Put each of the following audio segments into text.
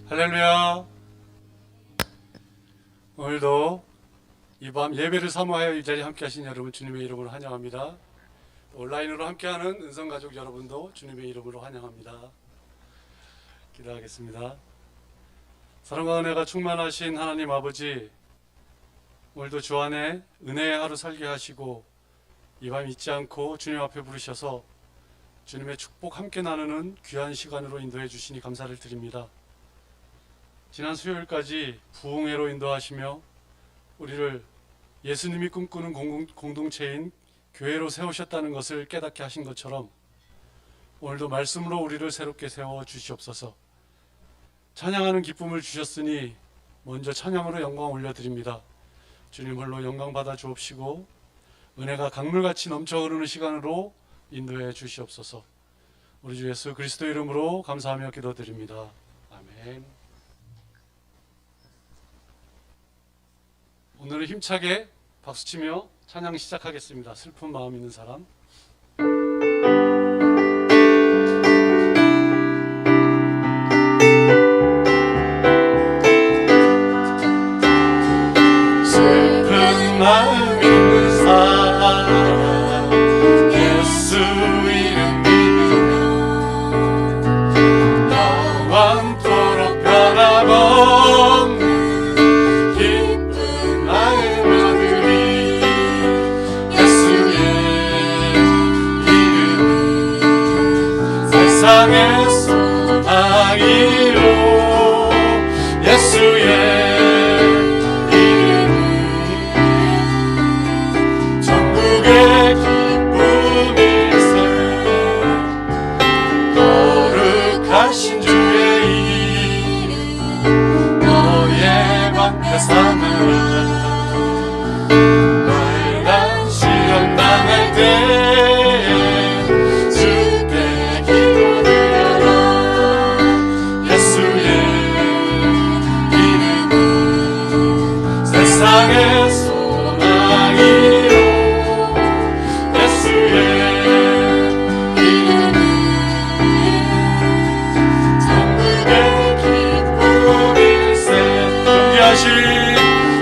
할렐루야. 오늘도 이 밤 예배를 사모하여 이 자리에 함께 하신 여러분 주님의 이름으로 환영합니다. 온라인으로 함께하는 은성가족 여러분도 주님의 이름으로 환영합니다. 기도하겠습니다. 사랑과 은혜가 충만하신 하나님 아버지, 오늘도 주 안에 은혜의 하루 살게 하시고 이 밤 잊지 않고 주님 앞에 부르셔서 주님의 축복 함께 나누는 귀한 시간으로 인도해 주시니 감사를 드립니다. 지난 수요일까지 부흥회로 인도하시며 우리를 예수님이 꿈꾸는 공동체인 교회로 세우셨다는 것을 깨닫게 하신 것처럼 오늘도 말씀으로 우리를 새롭게 세워 주시옵소서. 찬양하는 기쁨을 주셨으니 먼저 찬양으로 영광 올려드립니다. 주님 홀로 영광 받아 주옵시고 은혜가 강물같이 넘쳐 흐르는 시간으로 인도해 주시옵소서. 우리 주 예수 그리스도 이름으로 감사하며 기도드립니다. 아멘. 오늘은 힘차게 박수치며 찬양 시작하겠습니다. 슬픈 마음 있는 사람. 슬픈 마음 있는 사람 예수 이름 믿으며 영원토록 변함없는 기쁜 마음 얻으리. 예수의 이름은 세상의 소망이요 예수의 하신 주의 이름 너의 방패 삼으라. 빨간 시련 당할 때 주께 기도드려라. 예수의 이름은 세상의 소망이요 예수의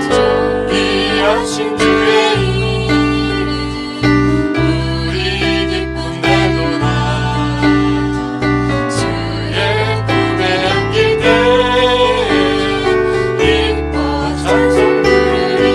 존귀하신 주의 이름 우리 기쁨 내도다. 주의 품에 안길 때 기뻐 찬송 부르리.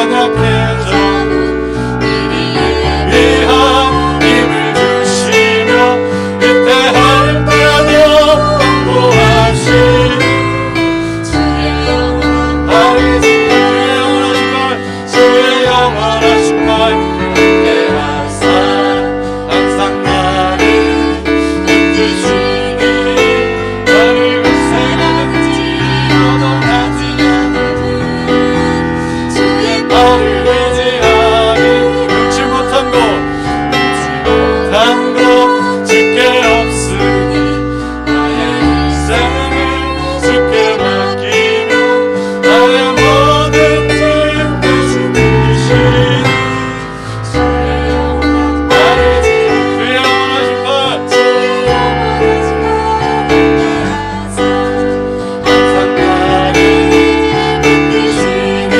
연약해져 이리에 위한 힘을 주시며 위태할 때도 공고하신 주의 영원하신 말 함께하사 항상 나를 붙드시니 어느 곳에 가든지 요동하지 않는 주의 발을 의지하니 num지 못한 곳 짙게 없으니 나의 인생을 주께 맡기며 나의 모든 짐 대신 지시니 주의 영원한 발을 주의 영원하신 발 항상 나를 붙드시니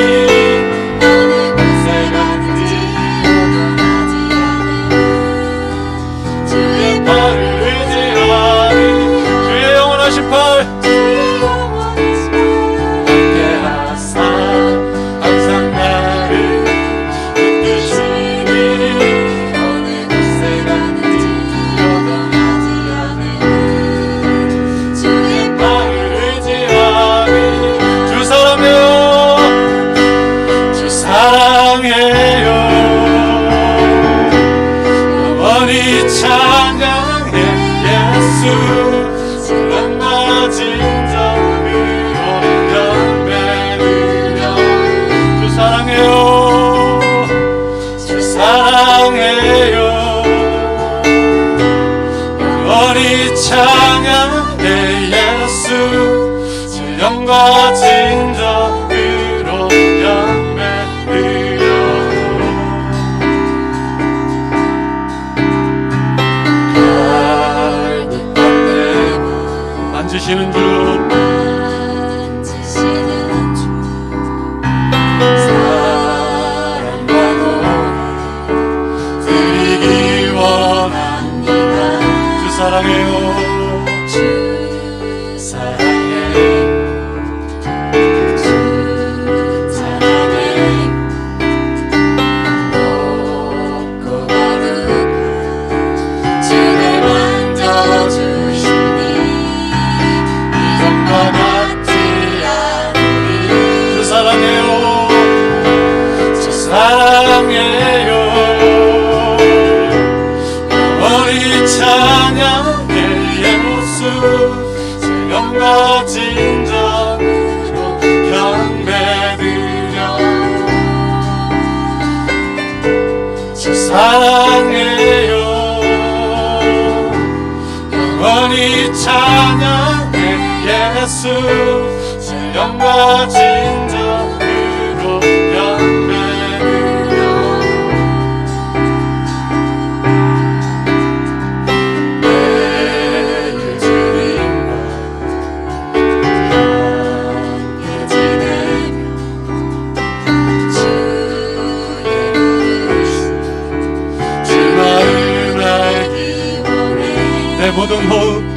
어느 곳에 가든지 주의 발을 의지하니 주의 영원하신 팔 함께하사 항상 나를 붙드시니 어느 곳에 가든지 요동하지 않는 주의 발을 의지하니 주 사랑해요 주 사랑해요 영원히 찬양해 예수 사랑과 진정으로 연배드려 주 사랑해요 주 사랑해요 영원히 찬양해 예수 주 영과 진정으로 연배드려 만지시는 주 사랑과 노래 드리기 원합니다 주 사랑해요 주 사랑해 주 사랑해 높고 거룩 주를 만져주시니 이전과 같지 않으리 주 사랑해요 주 사랑해요 영원히 찬양해 예수 주 영과 진정으로 경배드려 주 사랑해요 영원히 찬양해 예수 주 영과 진정으로 연배드려 매일 주님과 함께 지내며 주의 부르심 주 마음 알기 원해 내 모든 호흡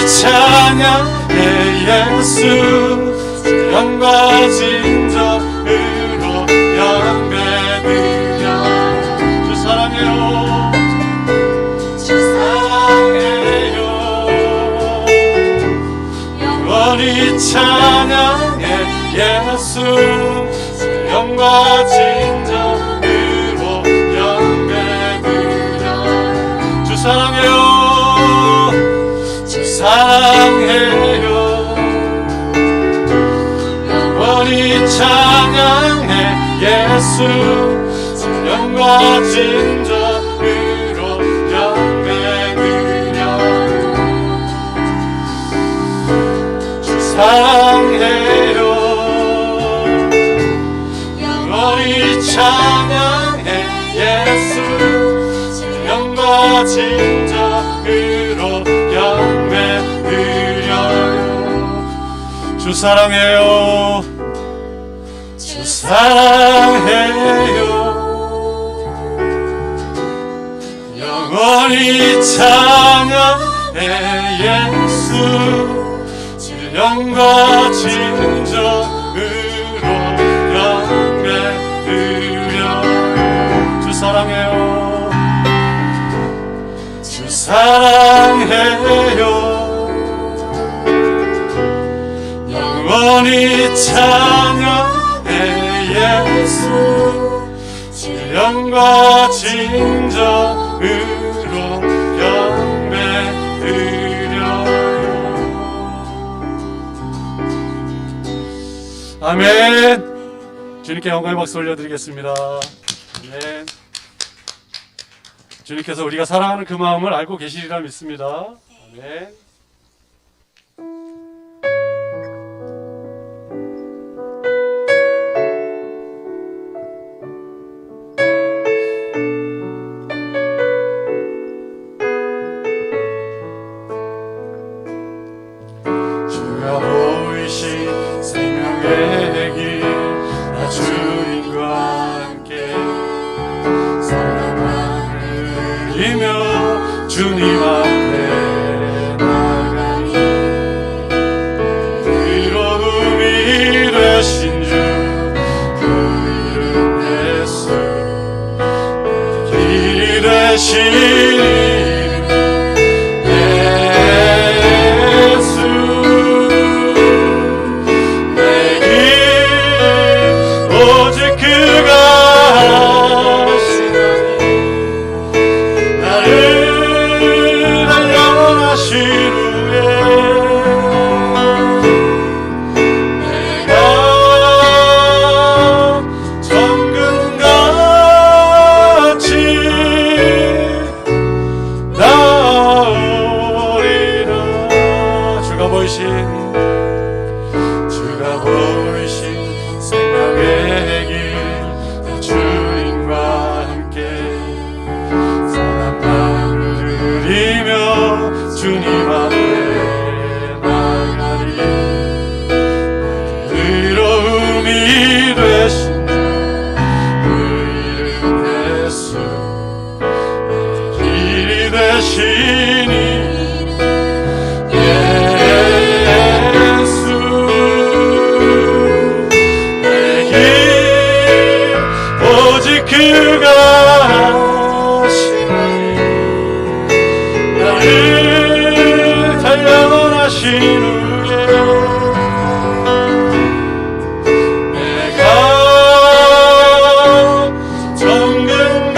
찬양해 예수 주 영과 진정으로 연배드려 주 사랑해요 주 사랑해요 영원히 찬양해 예수 주 영과 진정으로 연배드려 주 사랑해요 사랑해요 영원히 찬양해 예수 주 영과 진정으로 연배드려 주 사랑해요 영원히 찬양해 예수 진정으로 경배 드려요. 주 사랑해요. 주 사랑해요. 영원히 찬양해 예수. 진령과 진정으로 경배 드려요. 주 사랑해요. 주 사랑해요. 영원히 찬양해 예수. 진령과 진정으로 경배 드려요. 아멘. 주님께 영광의 박수 올려드리겠습니다. 아멘. 주님께서 우리가 사랑하는 그 마음을 알고 계시리라 믿습니다. 아멘. 주가 보이신 생명의 길, 나 주님과 함께 사랑을 이며 주님 앞에 나가니 의로움이 되신 주 그 이름 예수. 길이 되신 주가 보이신 생명의 길, 나 주님과 함께 사랑만을 누리며 주님 앞에 나가리. 의로움이 되신 주 그 이름 예수. 길이 되시니 그가 하시니 나를 단련하신 후에 내가 정금같이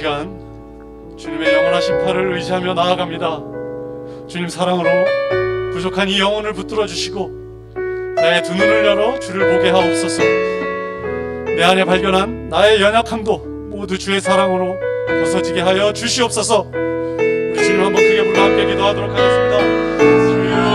시간 주님의 영원하신 팔을 의지하며 나아갑니다. 주님 사랑으로 부족한 이 영혼을 붙들어 주시고 나의 두 눈을 열어 주를 보게 하옵소서. 내 안에 발견한 나의 연약함도 모두 주의 사랑으로 벗어지게 하여 주시옵소서. 우리 주님 한번 크게 불러 함께 기도하도록 하겠습니다. 주여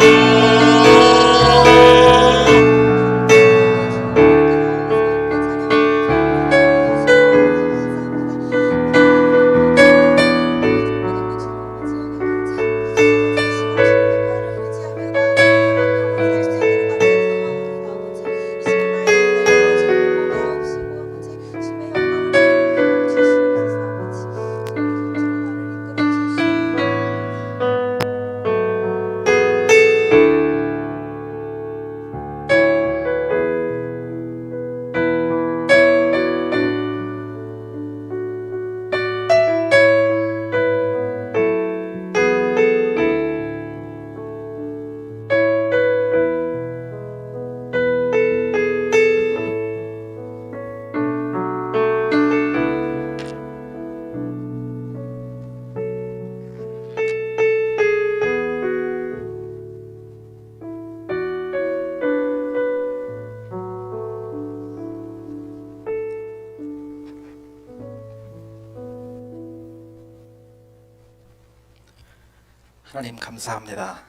하나님 감사합니다.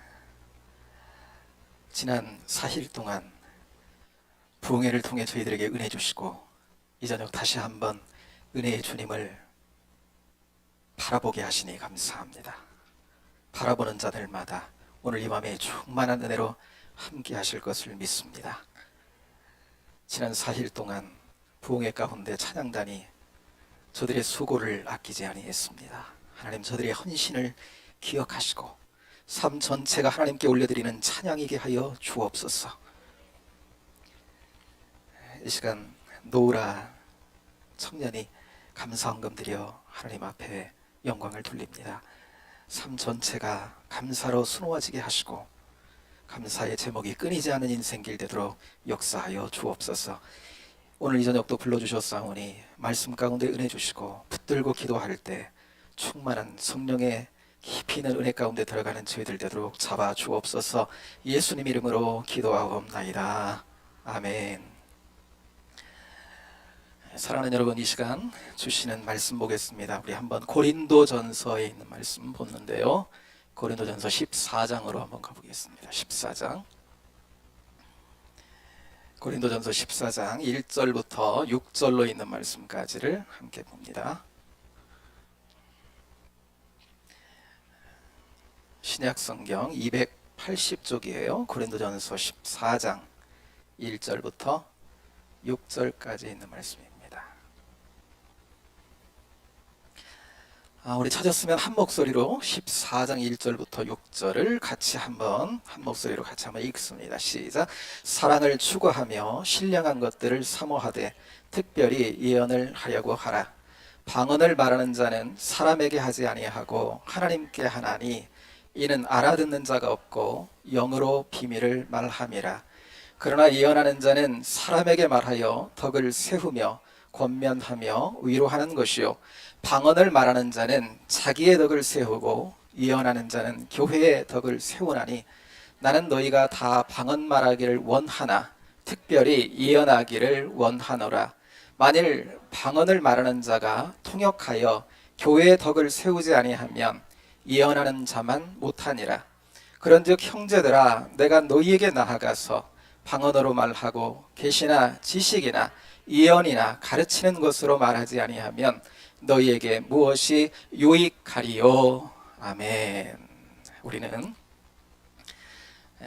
지난 4일 동안 부흥회를 통해 저희들에게 은혜 주시고 이 저녁 다시 한번 은혜의 주님을 바라보게 하시니 감사합니다. 바라보는 자들마다 오늘 이 밤에 충만한 은혜로 함께 하실 것을 믿습니다. 지난 4일 동안 부흥회 가운데 찬양단이 저들의 수고를 아끼지 아니했습니다. 하나님 저들의 헌신을 기억하시고 삶 전체가 하나님께 올려드리는 찬양이게 하여 주옵소서. 이 시간 노우라 청년이 감사헌금 드려 하나님 앞에 영광을 돌립니다. 삶 전체가 감사로 수놓아지게 하시고 감사의 제목이 끊이지 않는 인생길 되도록 역사하여 주옵소서. 오늘 이 저녁도 불러주셨사오니 말씀 가운데 은혜 주시고 붙들고 기도할 때 충만한 성령의 깊이 있는 은혜 가운데 들어가는 저희들 되도록 잡아 주옵소서. 예수님 이름으로 기도하옵나이다. 아멘. 사랑하는 여러분, 이 시간 주시는 말씀 보겠습니다. 우리 한번 고린도전서에 있는 말씀 보는데요, 고린도전서 14장으로 한번 가보겠습니다. 14장, 고린도전서 14장 1절부터 6절로 있는 말씀까지를 함께 봅니다. 신약성경 280쪽이에요. 고린도전서 14장 1절부터 6절까지 있는 말씀입니다. 우리 찾았으면 한 목소리로 14장 1절부터 6절을 같이 한 목소리로 같이 한번 읽습니다. 시작. 사랑을 추구하며 신령한 것들을 사모하되 특별히 예언을 하려고 하라. 방언을 말하는 자는 사람에게 하지 아니하고 하나님께 하나니 이는 알아듣는 자가 없고 영으로 비밀을 말함이라. 그러나 예언하는 자는 사람에게 말하여 덕을 세우며 권면하며 위로하는 것이요, 방언을 말하는 자는 자기의 덕을 세우고 예언하는 자는 교회의 덕을 세우나니 나는 너희가 다 방언 말하기를 원하나 특별히 예언하기를 원하노라. 만일 방언을 말하는 자가 통역하여 교회의 덕을 세우지 아니하면 예언하는 자만 못하니라. 그런즉 형제들아, 내가 너희에게 나아가서 방언으로 말하고 계시나 지식이나 예언이나 가르치는 것으로 말하지 아니하면 너희에게 무엇이 유익하리요. 아멘. 우리는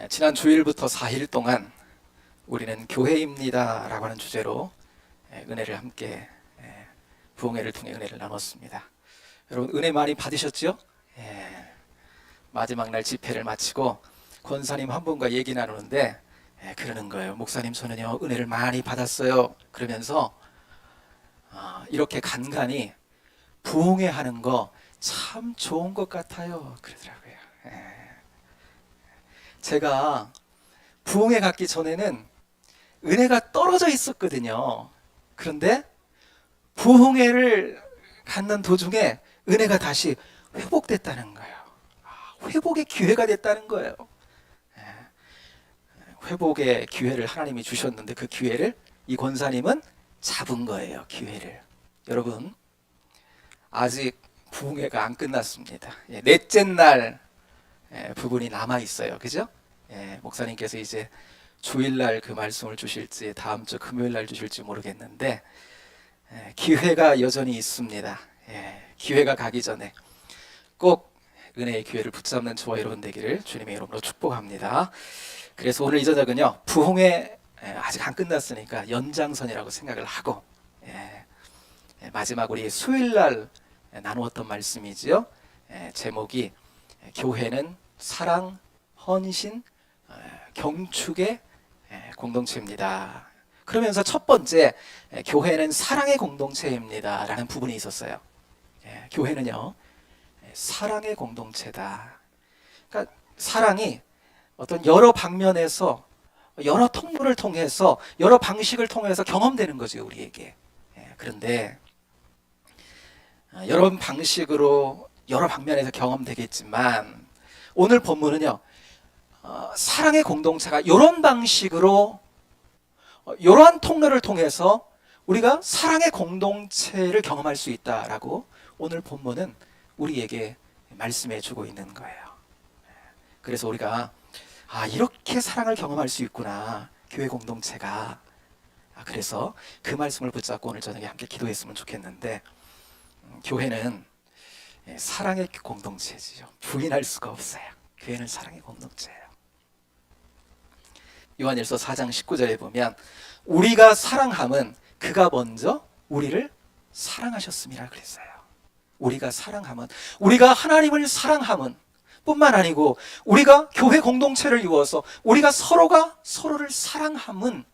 지난 주일부터 4일 동안 우리는 교회입니다 라고 하는 주제로 은혜를 함께, 부흥회를 통해 은혜를 나눴습니다. 여러분 은혜 많이 받으셨죠? 마지막 날 집회를 마치고 권사님 한 분과 얘기 나누는데 그러는 거예요. 목사님, 저는요 은혜를 많이 받았어요. 그러면서 이렇게 간간히 부흥회 하는 거 참 좋은 것 같아요 그러더라고요. 제가 부흥회 갔기 전에는 은혜가 떨어져 있었거든요. 그런데 부흥회를 갖는 도중에 은혜가 다시 회복됐다는 거예요. 회복의 기회가 됐다는 거예요. 회복의 기회를 하나님이 주셨는데 그 기회를 이 권사님은 잡은 거예요. 기회를. 여러분, 아직 부흥회가 안 끝났습니다. 넷째 날 부분이 남아 있어요. 그죠? 목사님께서 이제 주일날 그 말씀을 주실지 다음 주 금요일날 주실지 모르겠는데 기회가 여전히 있습니다. 기회가 가기 전에 꼭 은혜의 기회를 붙잡는 저와 여러분 되기를 주님의 이름으로 축복합니다. 그래서 오늘 이 저녁은요, 부흥회 아직 안 끝났으니까 연장선이라고 생각을 하고 마지막 우리 수요일날 나누었던 말씀이지요. 제목이 교회는 사랑, 헌신, 경축의 공동체입니다. 그러면서 첫 번째 교회는 사랑의 공동체입니다 라는 부분이 있었어요. 교회는요 사랑의 공동체다. 그러니까 사랑이 어떤 여러 방면에서 여러 통로를 통해서 여러 방식을 통해서 경험되는 거죠 우리에게. 그런데 여러 방식으로 여러 방면에서 경험되겠지만 오늘 본문은요 사랑의 공동체가 이런 방식으로 이러한 통로를 통해서 우리가 사랑의 공동체를 경험할 수 있다라고 오늘 본문은 우리에게 말씀해 주고 있는 거예요. 그래서 우리가 이렇게 사랑을 경험할 수 있구나 교회 공동체가. 그래서 그 말씀을 붙잡고 오늘 저녁에 함께 기도했으면 좋겠는데 교회는 사랑의 공동체지요. 부인할 수가 없어요. 교회는 사랑의 공동체예요. 요한일서 4장 19절에 보면 우리가 사랑함은 그가 먼저 우리를 사랑하셨음이라 그랬어요. 우리가 사랑함은, 우리가 하나님을 사랑함은 뿐만 아니고 우리가 교회 공동체를 이루어서 우리가 서로가 서로를 사랑함은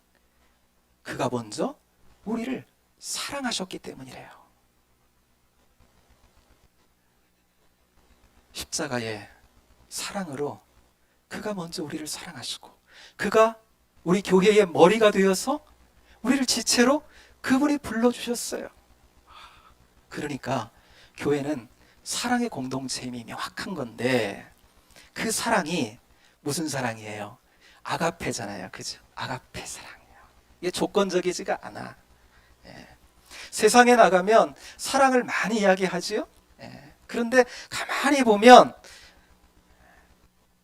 그가 먼저 우리를 사랑하셨기 때문이래요. 십자가의 사랑으로 그가 먼저 우리를 사랑하시고 그가 우리 교회의 머리가 되어서 우리를 지체로 그분이 불러주셨어요. 그러니까 교회는 사랑의 공동체임이 명확한 건데 그 사랑이 무슨 사랑이에요? 아가페잖아요. 그죠? 아가페 사랑이에요. 이게 조건적이지가 않아. 세상에 나가면 사랑을 많이 이야기하지요. 그런데 가만히 보면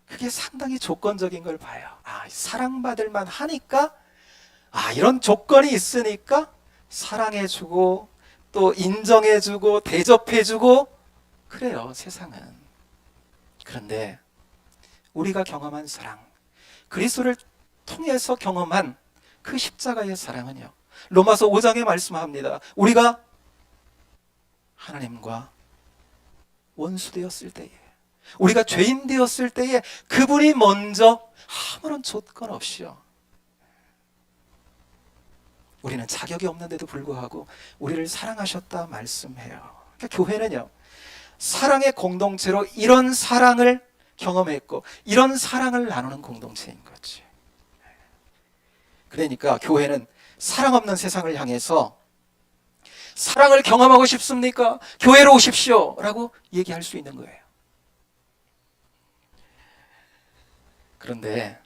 그게 상당히 조건적인 걸 봐요. 사랑받을 만 하니까 이런 조건이 있으니까 사랑해주고 또 인정해주고 대접해주고 그래요 세상은. 그런데 우리가 경험한 사랑, 그리스도를 통해서 경험한 그 십자가의 사랑은요 로마서 5장에 말씀합니다. 우리가 하나님과 원수되었을 때에, 우리가 죄인 되었을 때에 그분이 먼저 아무런 조건 없이요 우리는 자격이 없는데도 불구하고 우리를 사랑하셨다 말씀해요. 그러니까 교회는요 사랑의 공동체로 이런 사랑을 경험했고 이런 사랑을 나누는 공동체인 거지. 그러니까 교회는 사랑 없는 세상을 향해서 사랑을 경험하고 싶습니까? 교회로 오십시오 라고 얘기할 수 있는 거예요. 그런데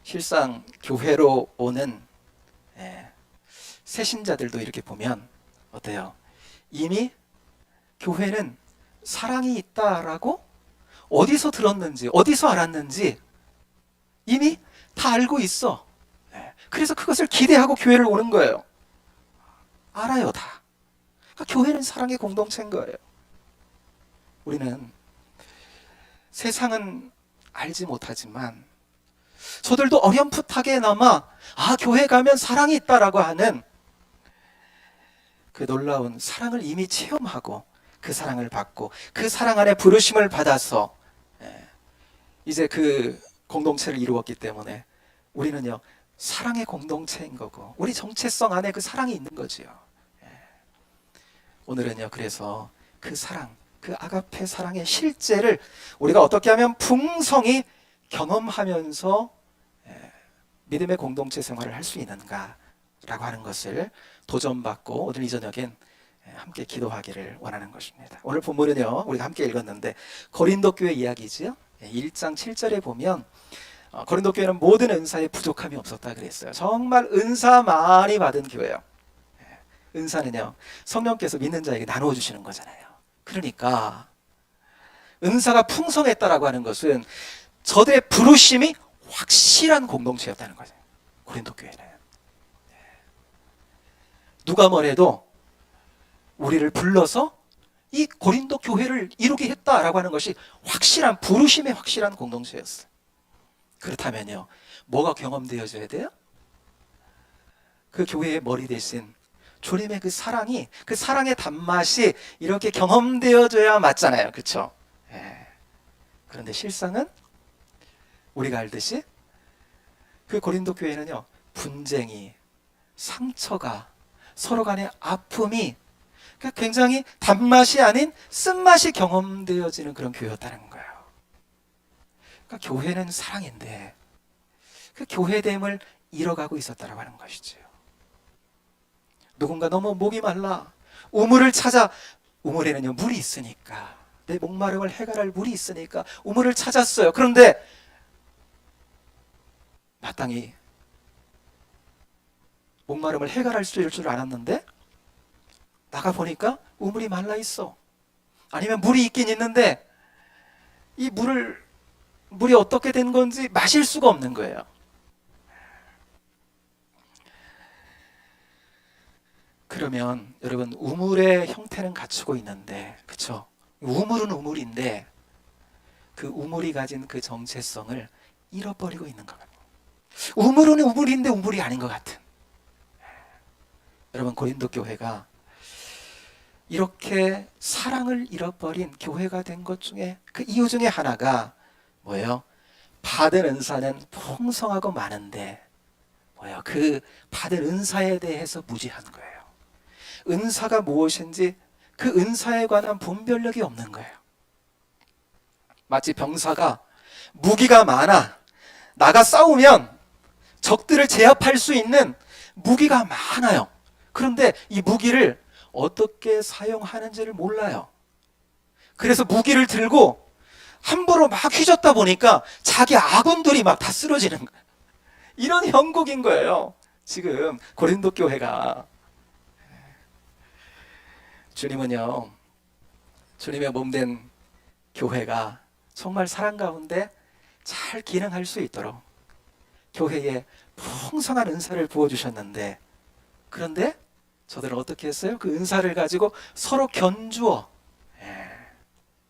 실상 교회로 오는 새신자들도 이렇게 보면 어때요? 이미 교회는 사랑이 있다라고 어디서 들었는지 어디서 알았는지 이미 다 알고 있어. 그래서 그것을 기대하고 교회를 오는 거예요. 알아요 다. 그러니까 교회는 사랑의 공동체인 거예요. 우리는 세상은 알지 못하지만 저들도 어렴풋하게나마 교회 가면 사랑이 있다라고 하는 그 놀라운 사랑을 이미 체험하고 그 사랑을 받고 그 사랑 안에 부르심을 받아서 이제 그 공동체를 이루었기 때문에 우리는요 사랑의 공동체인 거고 우리 정체성 안에 그 사랑이 있는 거지요. 오늘은요 그래서 그 사랑, 그 아가페 사랑의 실제를 우리가 어떻게 하면 풍성히 경험하면서 믿음의 공동체 생활을 할 수 있는가 라고 하는 것을 도전받고 오늘 이 저녁엔 함께 기도하기를 원하는 것입니다. 오늘 본문은요, 우리가 함께 읽었는데 고린도 교회 이야기지요. 1장 7절에 보면 고린도 교회는 모든 은사에 부족함이 없었다 그랬어요. 정말 은사 많이 받은 교회예요. 은사는요, 성령께서 믿는 자에게 나누어 주시는 거잖아요. 그러니까 은사가 풍성했다라고 하는 것은 저들의 부르심이 확실한 공동체였다는 거죠. 고린도 교회는 누가 뭐래도 우리를 불러서 이 고린도 교회를 이루게 했다라고 하는 것이 확실한 부르심의 확실한 공동체였어요. 그렇다면요, 뭐가 경험되어져야 돼요? 그 교회의 머리 대신 주님의 그 사랑이, 그 사랑의 단맛이 이렇게 경험되어져야 맞잖아요. 그렇죠? 그런데 실상은 우리가 알듯이 그 고린도 교회는요, 분쟁이, 상처가, 서로 간의 아픔이 굉장히 단맛이 아닌 쓴맛이 경험되어지는 그런 교회였다는 거예요. 그러니까 교회는 사랑인데 그 교회됨을 잃어가고 있었다라고 하는 것이죠. 누군가 너무 목이 말라 우물을 찾아, 우물에는요 물이 있으니까, 내 목마름을 해결할 물이 있으니까 우물을 찾았어요. 그런데 마땅히 목마름을 해결할 수 있을 줄 알았는데 나가보니까 우물이 말라 있어. 아니면 물이 있긴 있는데 이 물이 어떻게 된 건지 마실 수가 없는 거예요. 그러면 여러분, 우물의 형태는 갖추고 있는데, 그쵸? 우물은 우물인데 그 우물이 가진 그 정체성을 잃어버리고 있는 것 같아요. 우물은 우물인데 우물이 아닌 것 같은. 여러분, 고린도 교회가 이렇게 사랑을 잃어버린 교회가 된 것 중에 그 이유 중에 하나가 뭐예요? 받은 은사는 풍성하고 많은데 뭐예요? 그 받은 은사에 대해서 무지한 거예요. 은사가 무엇인지 그 은사에 관한 분별력이 없는 거예요. 마치 병사가 무기가 많아, 나가 싸우면 적들을 제압할 수 있는 무기가 많아요. 그런데 이 무기를 어떻게 사용하는지를 몰라요. 그래서 무기를 들고 함부로 막 휘젓다 보니까 자기 아군들이 막 다 쓰러지는 거예요. 이런 형국인 거예요. 지금 고린도 교회가. 주님은요, 주님의 몸된 교회가 정말 사랑 가운데 잘 기능할 수 있도록 교회에 풍성한 은사를 부어주셨는데, 그런데 저들은 어떻게 했어요? 그 은사를 가지고 서로 견주어,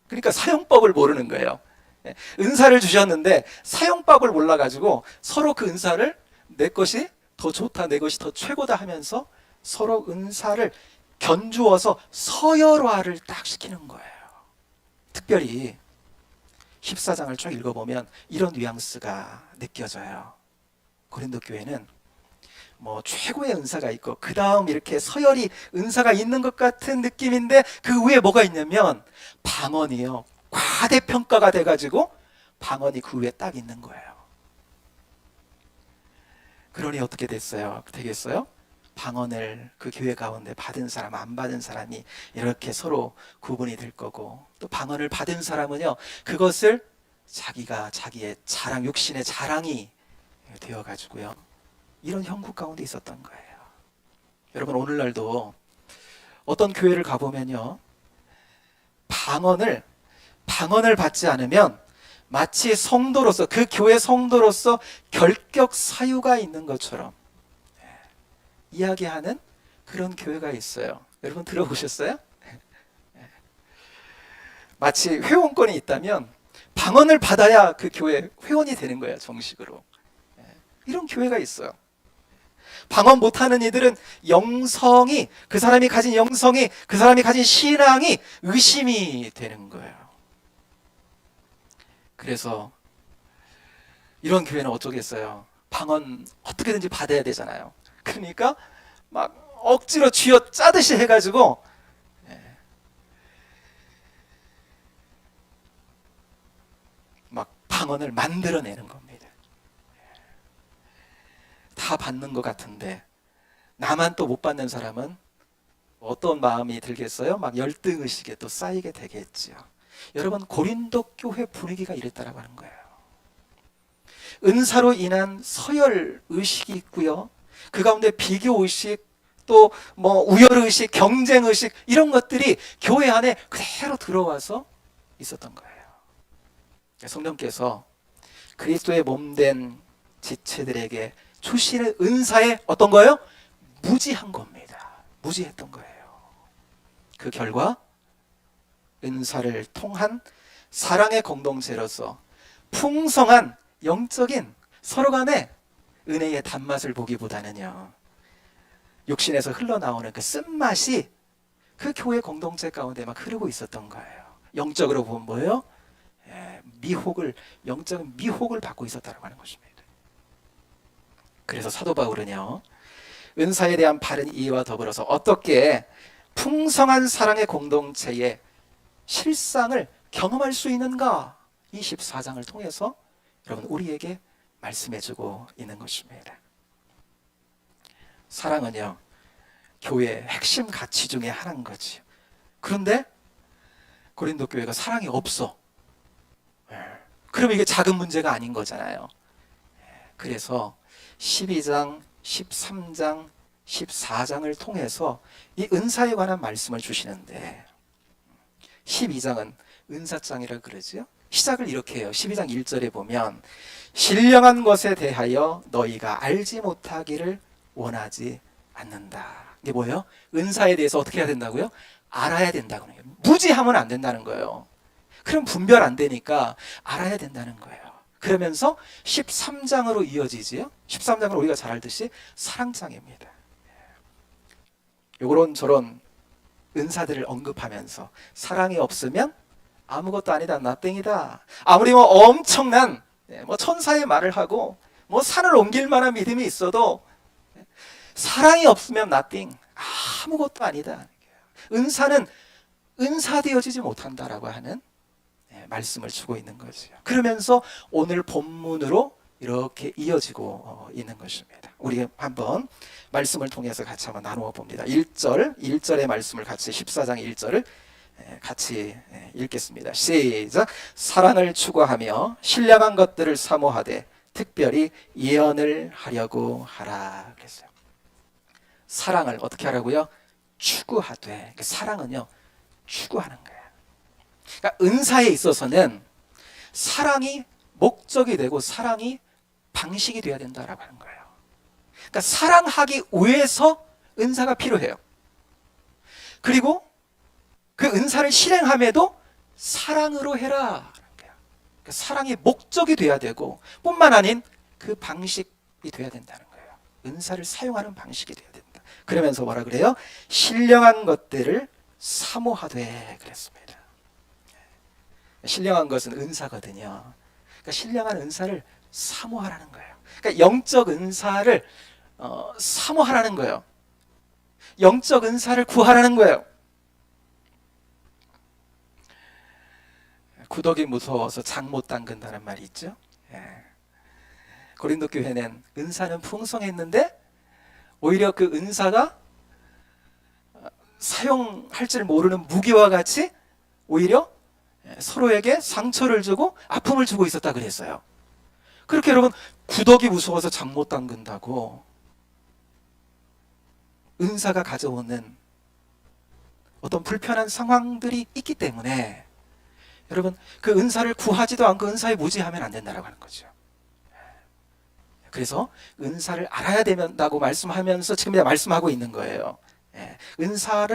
그러니까 사용법을 모르는 거예요. 은사를 주셨는데 사용법을 몰라가지고 서로 그 은사를 내 것이 더 좋다, 내 것이 더 최고다 하면서 서로 은사를 견주어서 서열화를 딱 시키는 거예요. 특별히 14장을 쭉 읽어보면 이런 뉘앙스가 느껴져요. 고린도 교회는 뭐 최고의 은사가 있고 그 다음 이렇게 서열이 은사가 있는 것 같은 느낌인데 그 위에 뭐가 있냐면 방언이요, 과대평가가 돼가지고 방언이 그 위에 딱 있는 거예요. 그러니 어떻게 되겠어요? 방언을 그 교회 가운데 받은 사람, 안 받은 사람이 이렇게 서로 구분이 될 거고, 또 방언을 받은 사람은요, 그것을 자기가 자기의 자랑, 육신의 자랑이 되어가지고요, 이런 형국 가운데 있었던 거예요. 여러분, 오늘날도 어떤 교회를 가보면요, 방언을 받지 않으면 마치 성도로서, 그 교회 성도로서 결격 사유가 있는 것처럼 이야기하는 그런 교회가 있어요. 여러분 들어보셨어요? 마치 회원권이 있다면 방언을 받아야 그 교회 회원이 되는 거예요, 정식으로. 이런 교회가 있어요. 방언 못하는 이들은 영성이, 그 사람이 가진 영성이, 그 사람이 가진 신앙이 의심이 되는 거예요. 그래서 이런 교회는 어쩌겠어요? 방언 어떻게든지 받아야 되잖아요. 그러니까 막 억지로 쥐어 짜듯이 해가지고 막 방언을 만들어내는 겁니다. 다 받는 것 같은데 나만 또 못 받는 사람은 어떤 마음이 들겠어요? 막 열등의식에 또 쌓이게 되겠지요. 여러분, 고린도 교회 분위기가 이랬다라고 하는 거예요. 은사로 인한 서열 의식이 있고요. 그 가운데 비교 의식, 또 뭐 우열 의식, 경쟁 의식, 이런 것들이 교회 안에 그대로 들어와서 있었던 거예요. 성령께서 그리스도의 몸된 지체들에게 주시는 은사에 어떤 거예요? 무지한 겁니다. 무지했던 거예요. 그 결과 은사를 통한 사랑의 공동체로서 풍성한 영적인 서로 간의 은혜의 단맛을 보기보다는요, 육신에서 흘러나오는 그 쓴맛이 그 교회 공동체 가운데 막 흐르고 있었던 거예요. 영적으로 보면 뭐예요? 영적인 미혹을 받고 있었다고 하는 것입니다. 그래서 사도 바울은요, 은사에 대한 바른 이해와 더불어서 어떻게 풍성한 사랑의 공동체의 실상을 경험할 수 있는가, 이 14장을 통해서 여러분 우리에게 말씀해주고 있는 것입니다. 사랑은요, 교회의 핵심 가치 중에 하나인 거지요. 그런데 고린도 교회가 사랑이 없어. 그러면 이게 작은 문제가 아닌 거잖아요. 그래서 12장, 13장, 14장을 통해서 이 은사에 관한 말씀을 주시는데, 12장은 은사장이라고 그러죠. 시작을 이렇게 해요. 12장 1절에 보면 신령한 것에 대하여 너희가 알지 못하기를 원하지 않는다. 이게 뭐예요? 은사에 대해서 어떻게 해야 된다고요? 알아야 된다고 해요. 무지하면 안 된다는 거예요. 그럼 분별 안 되니까 알아야 된다는 거예요. 그러면서 13장으로 이어지지요. 13장은 우리가 잘 알듯이 사랑장입니다. 요런 저런 은사들을 언급하면서 사랑이 없으면 아무것도 아니다, 나땡이다. 아무리 뭐 엄청난 뭐 천사의 말을 하고 뭐 산을 옮길 만한 믿음이 있어도 사랑이 없으면 nothing, 아무것도 아니다. 은사는 은사되어지지 못한다라고 하는 말씀을 주고 있는 거죠. 그러면서 오늘 본문으로 이렇게 이어지고 있는 것입니다. 우리 한번 말씀을 통해서 같이 한번 나누어 봅니다. 1절의 말씀을 같이 14장 1절을 같이 읽겠습니다. 시작. 사랑을 추구하며 신령한 것들을 사모하되 특별히 예언을 하려고 하라 그랬어요. 사랑을 어떻게 하라고요? 추구하되. 사랑은요, 추구하는 거예요. 그러니까 은사에 있어서는 사랑이 목적이 되고 사랑이 방식이 되어야 된다라고 하는 거예요. 그러니까 사랑하기 위해서 은사가 필요해요. 그리고 그 은사를 실행함에도 사랑으로 해라. 그러니까 사랑이 목적이 돼야 되고 뿐만 아닌 그 방식이 돼야 된다는 거예요. 은사를 사용하는 방식이 돼야 된다. 그러면서 뭐라 그래요? 신령한 것들을 사모하되 그랬습니다. 신령한 것은 은사거든요. 그러니까 신령한 은사를 사모하라는 거예요. 그러니까 영적 은사를 사모하라는 거예요. 영적 은사를 구하라는 거예요. 구더기 무서워서 장 못 담근다는 말이 있죠. 고린도 교회는 은사는 풍성했는데 오히려 그 은사가 사용할 줄 모르는 무기와 같이 오히려 서로에게 상처를 주고 아픔을 주고 있었다 그랬어요. 그렇게 여러분, 구더기 무서워서 장 못 담근다고 은사가 가져오는 어떤 불편한 상황들이 있기 때문에 여러분, 그 은사를 구하지도 않고 은사에 무지하면 안 된다고 하는 거죠. 그래서 은사를 알아야 된다고 말씀하면서 지금 말씀하고 있는 거예요. 은사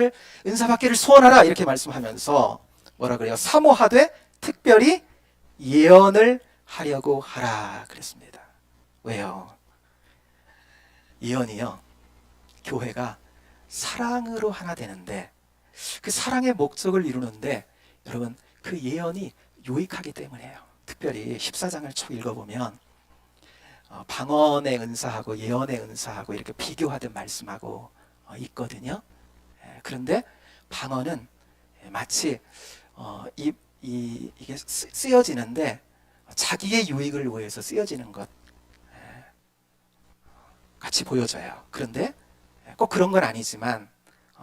받기를 소원하라 이렇게 말씀하면서 뭐라 그래요? 사모하되 특별히 예언을 하려고 하라 그랬습니다. 왜요? 예언이요, 교회가 사랑으로 하나 되는데 그 사랑의 목적을 이루는데 여러분, 그 예언이 유익하기 때문이에요. 특별히 14장을 쭉 읽어보면 방언의 은사하고 예언의 은사하고 이렇게 비교하듯 말씀하고 있거든요. 그런데 방언은 마치 이게 쓰여지는데 자기의 유익을 위해서 쓰여지는 것 같이 보여져요. 그런데 꼭 그런 건 아니지만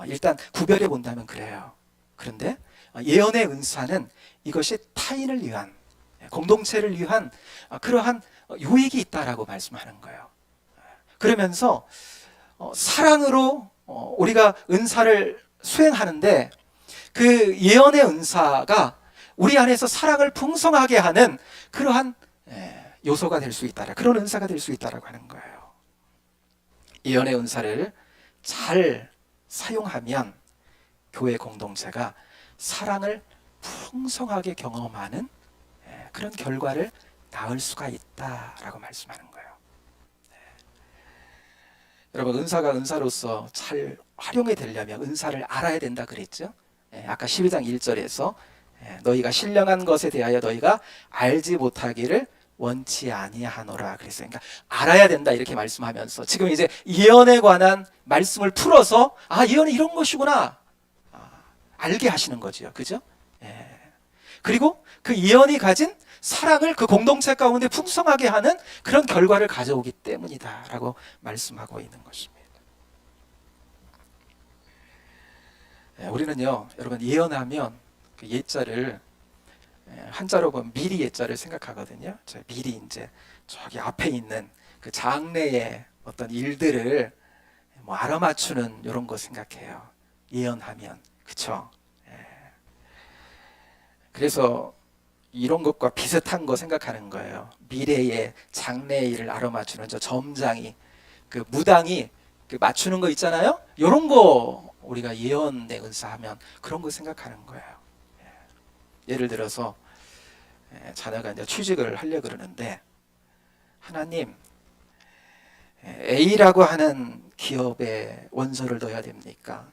일단 구별해 본다면 그래요. 그런데 예언의 은사는 이것이 타인을 위한, 공동체를 위한 그러한 유익이 있다라고 말씀하는 거예요. 그러면서 사랑으로 우리가 은사를 수행하는데 그 예언의 은사가 우리 안에서 사랑을 풍성하게 하는 그러한 요소가 될 수 있다, 그런 은사가 될 수 있다라고 하는 거예요. 예언의 은사를 잘 사용하면 교회 공동체가 사랑을 풍성하게 경험하는 그런 결과를 낳을 수가 있다라고 말씀하는 거예요. 여러분, 은사가 은사로서 잘 활용이 되려면 은사를 알아야 된다 그랬죠. 아까 12장 1절에서 너희가 신령한 것에 대하여 너희가 알지 못하기를 원치 아니하노라 그랬어요. 그러니까 알아야 된다 이렇게 말씀하면서 지금 이제 예언에 관한 말씀을 풀어서 예언이 이런 것이구나 알게 하시는 거죠. 그죠? 그리고 그 예언이 가진 사랑을 그 공동체 가운데 풍성하게 하는 그런 결과를 가져오기 때문이다 라고 말씀하고 있는 것입니다. 우리는요, 여러분, 예언하면 그 예자를 한자로 보면 미리 예자를 생각하거든요. 미리 이제 저기 앞에 있는 그 장래의 어떤 일들을 뭐 알아맞추는 이런 거 생각해요. 예언하면. 그쵸? 그래서 이런 것과 비슷한 거 생각하는 거예요. 미래의 장래의 일을 알아맞추는 저 점장이, 그 무당이 그 맞추는 거 있잖아요. 이런 거 우리가 예언의 은사하면 그런 거 생각하는 거예요. 예를 들어서 자녀가 이제 취직을 하려 그러는데 하나님, A라고 하는 기업에 원서를 넣어야 됩니까?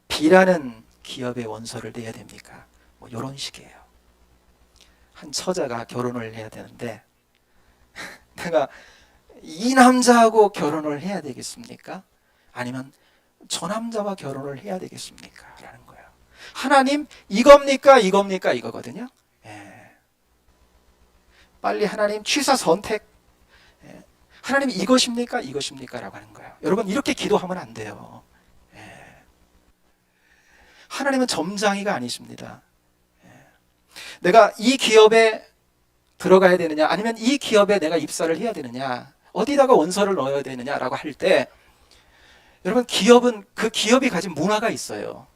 B라는 기업에 원서를 내야 됩니까? 뭐 이런 식이에요. 한 처자가 결혼을 해야 되는데 내가 이 남자하고 결혼을 해야 되겠습니까? 아니면 저 남자와 결혼을 해야 되겠습니까? 라는 거예요. 하나님, 이겁니까? 이겁니까? 이거거든요. 빨리 하나님 취사 선택. 하나님, 이것입니까? 이것입니까? 라고 하는 거예요. 여러분, 이렇게 기도하면 안 돼요. 하나님은 점장이가 아니십니다. 내가 이 기업에 들어가야 되느냐, 아니면 이 기업에 내가 입사를 해야 되느냐, 어디다가 원서를 넣어야 되느냐라고 할 때, 여러분, 기업은 그 기업이 가진 문화가 있어요.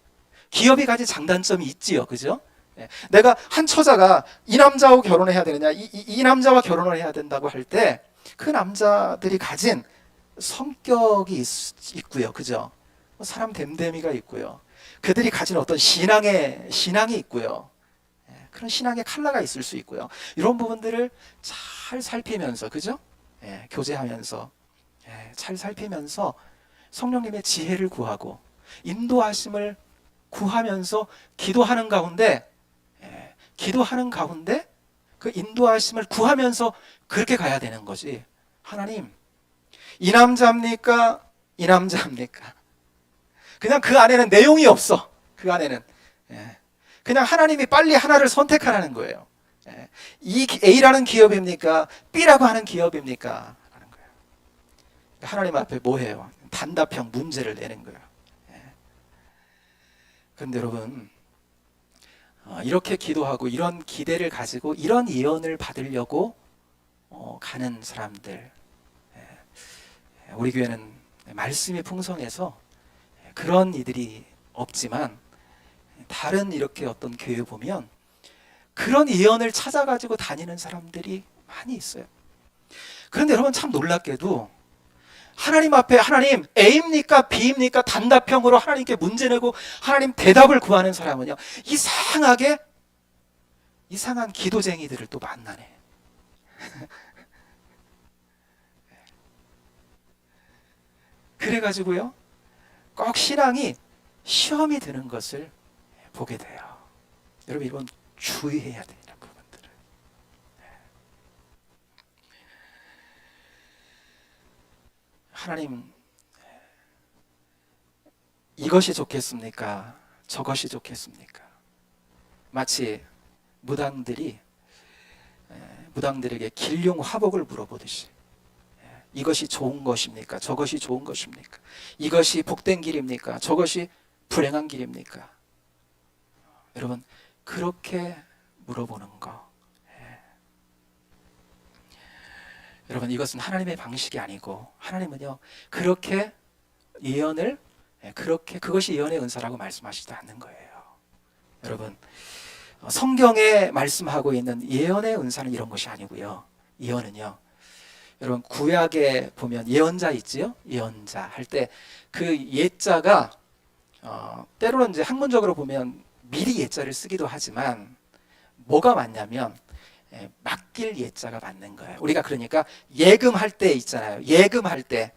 기업이 가진 장단점이 있지요. 그죠? 내가 한 처자가 이 남자하고 결혼해야 되느냐, 이 남자와 결혼을 해야 된다고 할 때 그 남자들이 가진 성격이 있고요. 그죠? 사람 됨됨이가 있고요. 그들이 가진 어떤 신앙이 있고요. 그런 신앙의 컬러가 있을 수 있고요. 이런 부분들을 잘 살피면서, 그죠? 교제하면서, 잘 살피면서 성령님의 지혜를 구하고 인도하심을 구하면서 기도하는 가운데 그 인도하심을 구하면서 그렇게 가야 되는 거지. 하나님, 이 남자입니까? 이 남자입니까? 그냥 그 안에는 내용이 없어. 그 안에는 그냥 하나님이 빨리 하나를 선택하라는 거예요. 이 A라는 기업입니까? B라고 하는 기업입니까? 하는 거예요. 하나님 앞에 뭐 해요? 단답형 문제를 내는 거예요. 그런데 여러분, 이렇게 기도하고 이런 기대를 가지고 이런 예언을 받으려고 가는 사람들, 우리 교회는 말씀이 풍성해서 그런 이들이 없지만 다른 이렇게 어떤 교회 보면 그런 예언을 찾아가지고 다니는 사람들이 많이 있어요. 그런데 여러분, 참 놀랍게도 하나님 앞에 하나님 A입니까 B입니까 단답형으로 하나님께 문제 내고 하나님 대답을 구하는 사람은요, 이상한 기도쟁이들을 또 만나네. 그래가지고요, 꼭 신앙이 시험이 드는 것을 보게 돼요. 여러분, 이건 주의해야 되는 부분들을. 하나님, 이것이 좋겠습니까? 저것이 좋겠습니까? 마치 무당들에게 길용 화복을 물어보듯이 이것이 좋은 것입니까? 저것이 좋은 것입니까? 이것이 복된 길입니까? 저것이 불행한 길입니까? 여러분, 그렇게 물어보는 거. 여러분, 이것은 하나님의 방식이 아니고 하나님은요, 그렇게 예언을 그것이 예언의 은사라고 말씀하시지 않는 거예요. 여러분, 성경에 말씀하고 있는 예언의 은사는 이런 것이 아니고요. 예언은요, 여러분 구약에 보면 예언자 있지요? 예언자 할 때 그 예자가 때로는 이제 학문적으로 보면 미리 예자를 쓰기도 하지만 뭐가 맞냐면 맡길 예자가 맞는 거예요. 우리가 그러니까 예금할 때 있잖아요. 예금할 때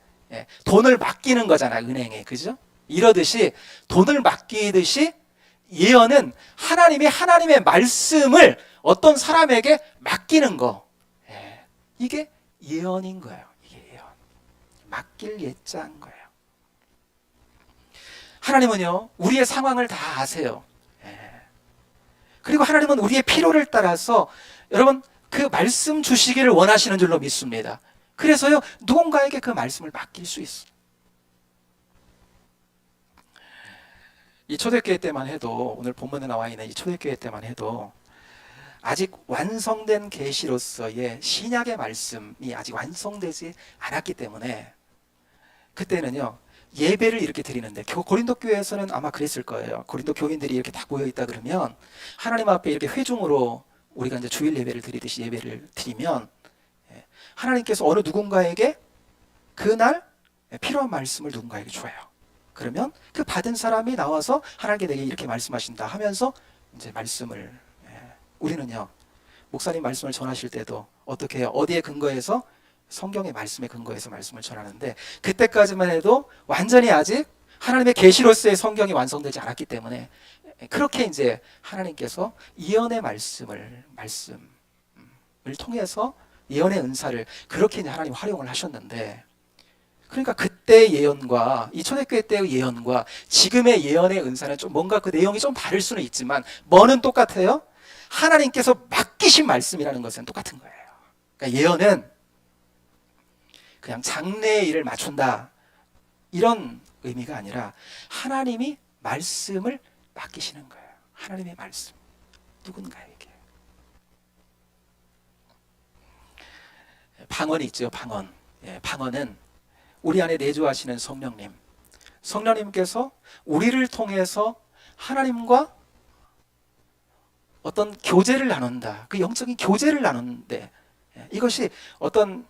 돈을 맡기는 거잖아요. 은행에. 그죠? 이러듯이 돈을 맡기듯이 예언은 하나님의 말씀을 어떤 사람에게 맡기는 거. 이게 예언인 거예요. 이게 예언. 맡길 예자인 거예요. 하나님은요, 우리의 상황을 다 아세요. 그리고 하나님은 우리의 필요를 따라서 여러분 그 말씀 주시기를 원하시는 줄로 믿습니다. 그래서요, 누군가에게 그 말씀을 맡길 수 있어요. 이 초대교회 때만 해도, 오늘 본문에 나와 있는 이 초대교회 때만 해도 아직 완성된 계시로서의 신약의 말씀이 아직 완성되지 않았기 때문에 그때는요, 예배를 이렇게 드리는데, 고린도 교회에서는 아마 그랬을 거예요. 고린도 교인들이 이렇게 다 모여 있다 그러면 하나님 앞에 이렇게 회중으로 우리가 이제 주일 예배를 드리듯이 예배를 드리면 하나님께서 어느 누군가에게 그날 필요한 말씀을 누군가에게 줘요. 그러면 그 받은 사람이 나와서 하나님께 내게 이렇게 말씀하신다 하면서 이제 말씀을, 우리는요, 목사님 말씀을 전하실 때도 어떻게 해요? 어디에 근거해서? 성경의 말씀에 근거해서 말씀을 전하는데, 그때까지만 해도 완전히 아직 하나님의 계시로서의 성경이 완성되지 않았기 때문에 그렇게 이제 하나님께서 예언의 말씀을 통해서 예언의 은사를 그렇게 이제 하나님 활용을 하셨는데, 그러니까 그때의 예언과 이 초대교회 때의 예언과 지금의 예언의 은사는 좀 뭔가 그 내용이 좀 다를 수는 있지만 뭐는 똑같아요? 하나님께서 맡기신 말씀이라는 것은 똑같은 거예요. 그러니까 예언은 그냥 장래의 일을 맞춘다 이런 의미가 아니라 하나님이 말씀을 맡기시는 거예요. 하나님의 말씀, 누군가에게. 방언이 있죠. 방언. 방언은 우리 안에 내주하시는 성령님께서 우리를 통해서 하나님과 어떤 교제를 나눈다. 그 영적인 교제를 나누는데 이것이 어떤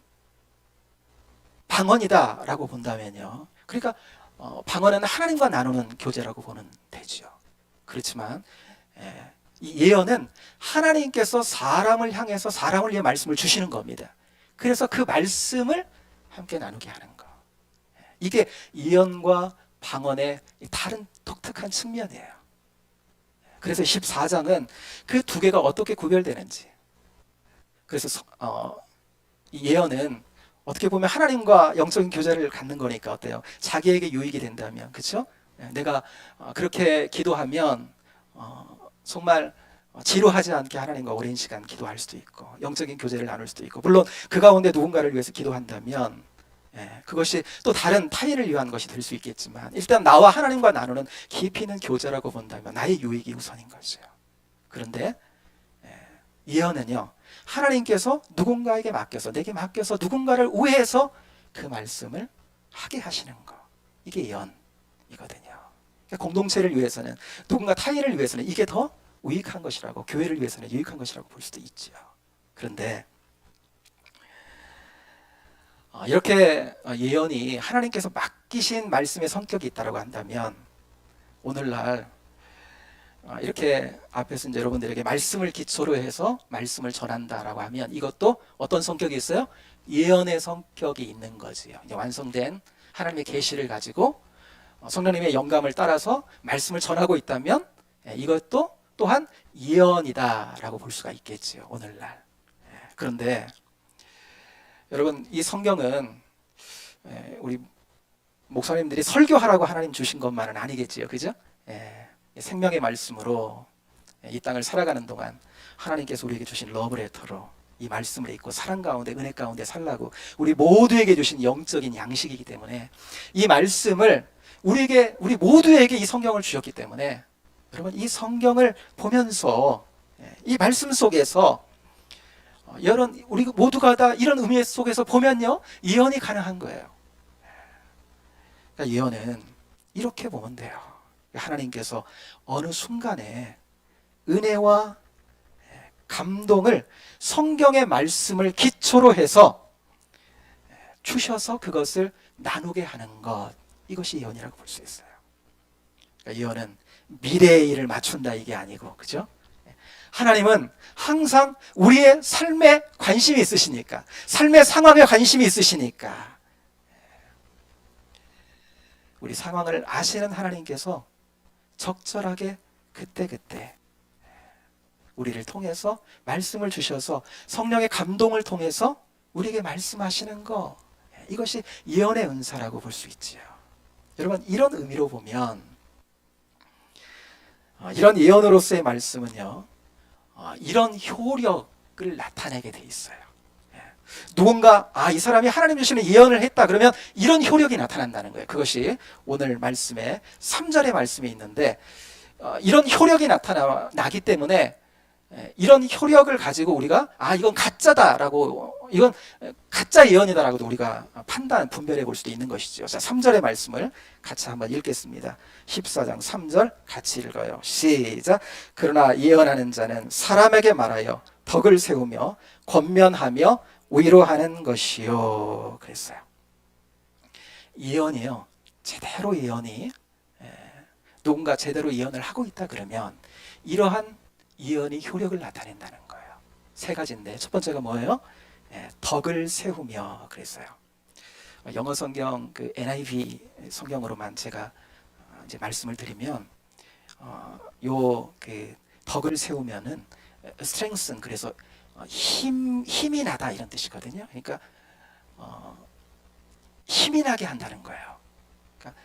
방언이다라고 본다면요. 그러니까 방언은 하나님과 나누는 교제라고 보면 되죠. 그렇지만 이 예언은 하나님께서 사람을 향해서 사람을 위해 말씀을 주시는 겁니다. 그래서 그 말씀을 함께 나누게 하는 거. 이게 예언과 방언의 다른 독특한 측면이에요. 그래서 14장은 그 두 개가 어떻게 구별되는지. 그래서 이 예언은 어떻게 보면 하나님과 영적인 교제를 갖는 거니까 어때요? 자기에게 유익이 된다면, 그렇죠? 내가 그렇게 기도하면 정말 지루하지 않게 하나님과 오랜 시간 기도할 수도 있고 영적인 교제를 나눌 수도 있고, 물론 그 가운데 누군가를 위해서 기도한다면 그것이 또 다른 타인을 위한 것이 될 수 있겠지만 일단 나와 하나님과 나누는 깊이 있는 교제라고 본다면 나의 유익이 우선인 거죠. 그런데 예언은요, 하나님께서 누군가에게 맡겨서, 내게 맡겨서 누군가를 우회해서 그 말씀을 하게 하시는 거, 이게 예언이거든요. 그러니까 공동체를 위해서는, 누군가 타인을 위해서는 이게 더 유익한 것이라고, 교회를 위해서는 유익한 것이라고 볼 수도 있죠. 그런데 이렇게 예언이 하나님께서 맡기신 말씀의 성격이 있다고 한다면, 오늘날 이렇게 앞에서 이제 여러분들에게 말씀을 기초로 해서 말씀을 전한다라고 하면 이것도 어떤 성격이 있어요? 예언의 성격이 있는 거지요. 이제 완성된 하나님의 계시를 가지고 성령님의 영감을 따라서 말씀을 전하고 있다면 이것도 또한 예언이다라고 볼 수가 있겠지요. 오늘날. 그런데 여러분, 이 성경은 우리 목사님들이 설교하라고 하나님 주신 것만은 아니겠지요. 그죠? 생명의 말씀으로 이 땅을 살아가는 동안 하나님께서 우리에게 주신 러브레터로 이 말씀을 읽고 사랑 가운데 은혜 가운데 살라고 우리 모두에게 주신 영적인 양식이기 때문에 이 말씀을 우리 모두에게 이 성경을 주셨기 때문에 여러분 이 성경을 보면서 이 말씀 속에서 우리 모두가 다 이런 의미 속에서 보면요 예언이 가능한 거예요. 그러니까 예언은 이렇게 보면 돼요. 하나님께서 어느 순간에 은혜와 감동을 성경의 말씀을 기초로 해서 주셔서 그것을 나누게 하는 것, 이것이 예언이라고 볼 수 있어요. 그러니까 예언은 미래의 일을 맞춘다 이게 아니고, 그죠? 하나님은 항상 우리의 삶에 관심이 있으시니까, 삶의 상황에 관심이 있으시니까, 우리 상황을 아시는 하나님께서 적절하게 그때그때 우리를 통해서 말씀을 주셔서 성령의 감동을 통해서 우리에게 말씀하시는 것, 이것이 예언의 은사라고 볼 수 있지요. 여러분 이런 의미로 보면 이런 예언으로서의 말씀은요 이런 효력을 나타내게 돼 있어요. 누군가 이 사람이 하나님 주시는 예언을 했다 그러면 이런 효력이 나타난다는 거예요. 그것이 오늘 말씀에 3절의 말씀에 있는데 이런 효력이 나타나기 때문에 이런 효력을 가지고 우리가 이건 가짜다라고, 이건 가짜 예언이다라고도 우리가 분별해 볼 수도 있는 것이죠. 자, 3절의 말씀을 같이 한번 읽겠습니다. 14장 3절 같이 읽어요. 시작. 그러나 예언하는 자는 사람에게 말하여 덕을 세우며 권면하며 위로하는 것이요. 그랬어요. 예언이요, 제대로 예언이 누군가 제대로 예언을 하고 있다 그러면 이러한 예언이 효력을 나타낸다는 거예요. 세 가지인데 첫 번째가 뭐예요? 덕을 세우며 그랬어요. 영어 성경 그 NIV 성경으로만 제가 이제 말씀을 드리면 요 그 덕을 세우면은 strengthen, 그래서 힘이 나다 이런 뜻이거든요. 그러니까 힘이 나게 한다는 거예요. 그러니까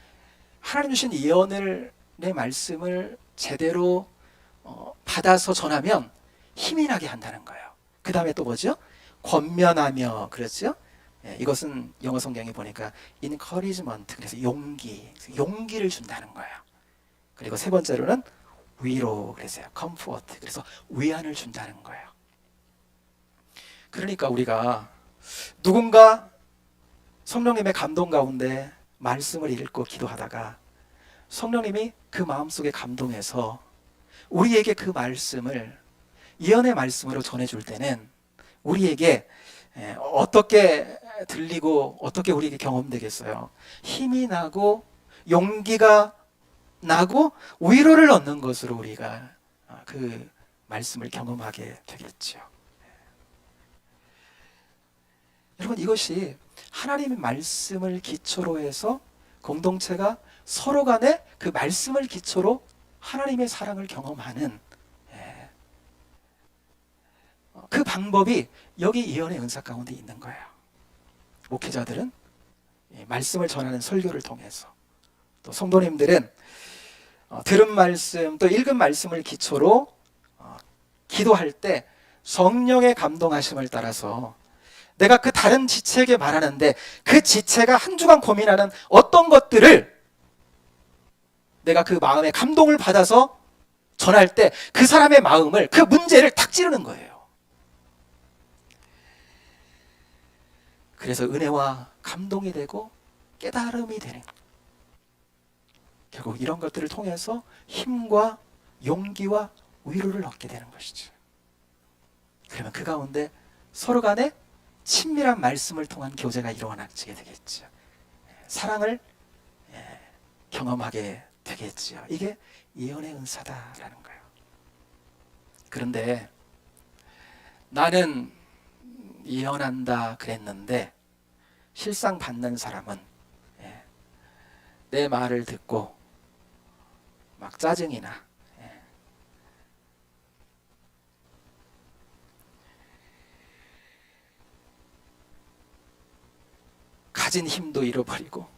하나님 주신 예언을, 내 말씀을 제대로 받아서 전하면 힘이 나게 한다는 거예요. 그 다음에 또 뭐죠? 권면하며, 그렇죠? 이것은 영어 성경에 보니까 encouragement, 그래서 용기를 준다는 거예요. 그리고 세 번째로는 위로, 그래서요 comfort, 그래서 위안을 준다는 거예요. 그러니까 우리가 누군가 성령님의 감동 가운데 말씀을 읽고 기도하다가 성령님이 그 마음속에 감동해서 우리에게 그 말씀을 예언의 말씀으로 전해줄 때는 우리에게 어떻게 들리고 어떻게 우리에게 경험되겠어요? 힘이 나고 용기가 나고 위로를 얻는 것으로 우리가 그 말씀을 경험하게 되겠죠. 여러분 이것이 하나님의 말씀을 기초로 해서 공동체가 서로 간에 그 말씀을 기초로 하나님의 사랑을 경험하는 그 방법이 여기 예언의 은사 가운데 있는 거예요. 목회자들은 말씀을 전하는 설교를 통해서, 또 성도님들은 들은 말씀 또 읽은 말씀을 기초로 기도할 때 성령의 감동하심을 따라서 내가 그 다른 지체에게 말하는데 그 지체가 한 주간 고민하는 어떤 것들을 내가 그 마음에 감동을 받아서 전할 때 그 사람의 마음을, 그 문제를 탁 찌르는 거예요. 그래서 은혜와 감동이 되고 깨달음이 되는, 결국 이런 것들을 통해서 힘과 용기와 위로를 얻게 되는 것이죠. 그러면 그 가운데 서로 간에 친밀한 말씀을 통한 교제가 일어나게 되겠죠. 사랑을 경험하게 되겠지요. 이게 예언의 은사다라는 거예요. 그런데 나는 예언한다 그랬는데 실상 받는 사람은 내 말을 듣고 막 짜증이 나, 가진 힘도 잃어버리고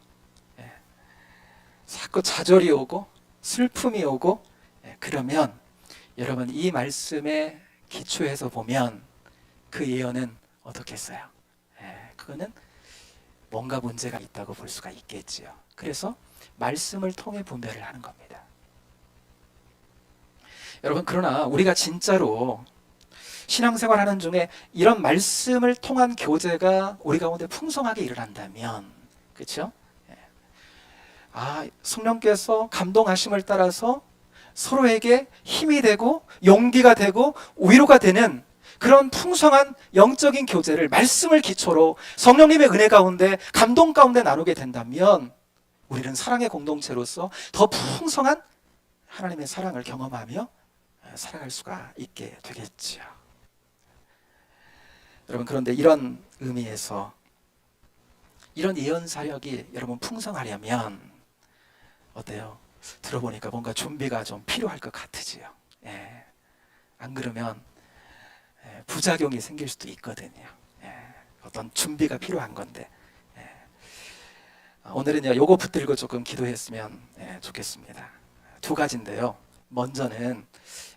자꾸 좌절이 오고 슬픔이 오고, 그러면 여러분 이 말씀에 기초해서 보면 그 예언은 어떻게 했어요? 그거는 뭔가 문제가 있다고 볼 수가 있겠지요. 그래서 말씀을 통해 분별을 하는 겁니다. 여러분, 그러나 우리가 진짜로 신앙생활 하는 중에 이런 말씀을 통한 교제가 우리 가운데 풍성하게 일어난다면, 그렇죠? 성령께서 감동하심을 따라서 서로에게 힘이 되고 용기가 되고 위로가 되는 그런 풍성한 영적인 교제를 말씀을 기초로 성령님의 은혜 가운데 감동 가운데 나누게 된다면 우리는 사랑의 공동체로서 더 풍성한 하나님의 사랑을 경험하며 살아갈 수가 있게 되겠지요. 여러분, 그런데 이런 의미에서 이런 예언 사역이 여러분 풍성하려면 어때요? 들어보니까 뭔가 준비가 좀 필요할 것 같으지요. 안 그러면 부작용이 생길 수도 있거든요. 어떤 준비가 필요한 건데 오늘은요 요거 붙들고 조금 기도했으면 좋겠습니다. 두 가지인데요. 먼저는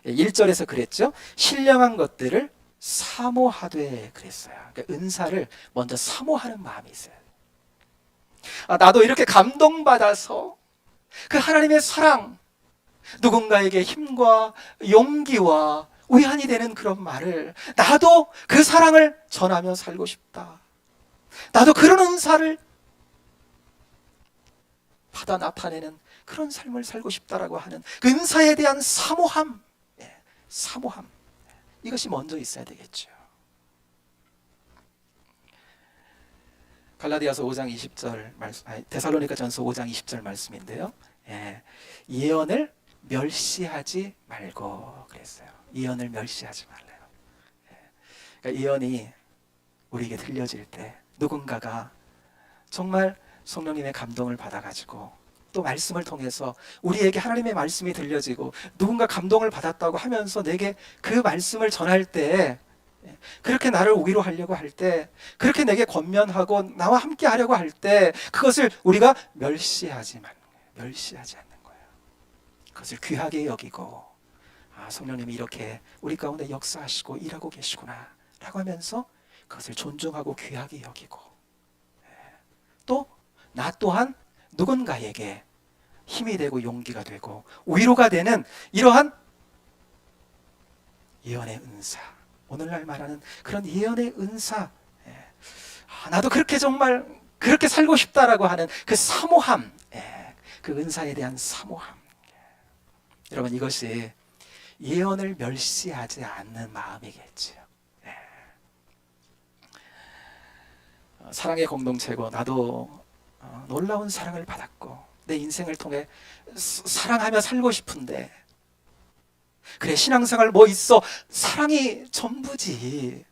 1절에서 그랬죠. 신령한 것들을 사모하되 그랬어요. 그러니까 은사를 먼저 사모하는 마음이 있어요. 나도 이렇게 감동받아서 그 하나님의 사랑, 누군가에게 힘과 용기와 위안이 되는 그런 말을, 나도 그 사랑을 전하며 살고 싶다. 나도 그런 은사를 받아 나타내는 그런 삶을 살고 싶다라고 하는 그 은사에 대한 사모함, 사모함, 이것이 먼저 있어야 되겠죠. 갈라디아서 5장 20절 말씀, 데살로니가전서 5장 20절 말씀인데요. 예언을 멸시하지 말고 그랬어요. 예언을 멸시하지 말래요. 그러니까 예언이 우리에게 들려질 때 누군가가 정말 성령님의 감동을 받아가지고 또 말씀을 통해서 우리에게 하나님의 말씀이 들려지고 누군가 감동을 받았다고 하면서 내게 그 말씀을 전할 때, 그렇게 나를 위로하려고 할 때, 그렇게 내게 권면하고 나와 함께 하려고 할 때 그것을 우리가 멸시하지 않는 거예요. 그것을 귀하게 여기고, 성령님이 이렇게 우리 가운데 역사하시고 일하고 계시구나 라고 하면서 그것을 존중하고 귀하게 여기고, 또 나 또한 누군가에게 힘이 되고 용기가 되고 위로가 되는 이러한 예언의 은사, 오늘날 말하는 그런 예언의 은사, 나도 그렇게 정말 그렇게 살고 싶다라고 하는 그 사모함, 그 은사에 대한 사모함. 여러분, 이것이 예언을 멸시하지 않는 마음이겠지요. 사랑의 공동체고 나도 놀라운 사랑을 받았고 내 인생을 통해 사랑하며 살고 싶은데, 그래 신앙생활 뭐 있어, 사랑이 전부지.